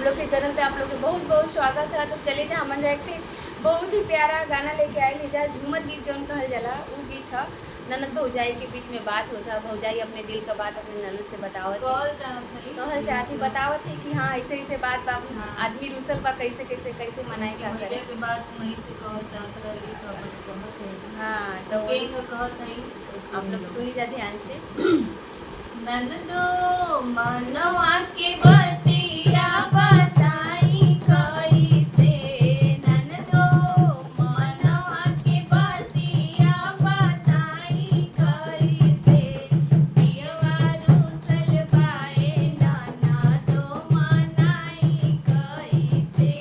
लोग के चैनल पे आप लोग के बहुत बहुत स्वागत है। तो चले जा हमन एक बहुत ही प्यारा गाना लेके आए जा, झूमर गीत जौन कहल जाला वो गीत है। ननद भौजाई के बीच में बात होता, भौजाई अपने दिल का बात अपने ननद से बतावत कहल चाहती बतावत है कि हाँ ऐसे ऐसे बात बा, आदमी रूसल बा, कैसे कैसे कैसे मनाए का करे के बात नहीं से कहल चाहत रहली सब अपन कहत है। हाँ तो केंग कहत है आप लोग सुनी जा ध्यान से। ननदो मनवा के बतिया बताई कैसे, ननदो मनवा के बतिया बताई कैसे, पियवा रूसल बाए ननदो मनाई कैसे,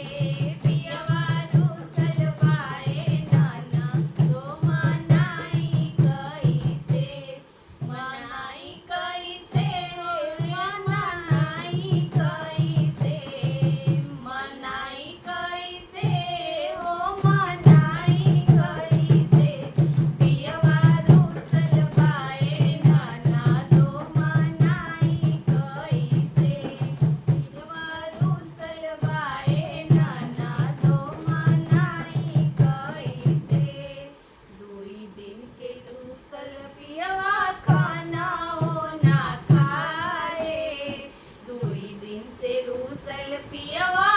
पियवा रूसल बाए ननदो मनाई कैसे, मनाई कैसे हो मनाई कैसे, मनाई कैसे हो मनाई कैसे, पियवा रूसल बाए ननदो मनाई कैसे, पियवा रूसल बाए ननदो मनाई कैसे, दुई दिन से रूसल पियवा खाना ना खाए, दुई दिन से रूसल पियवा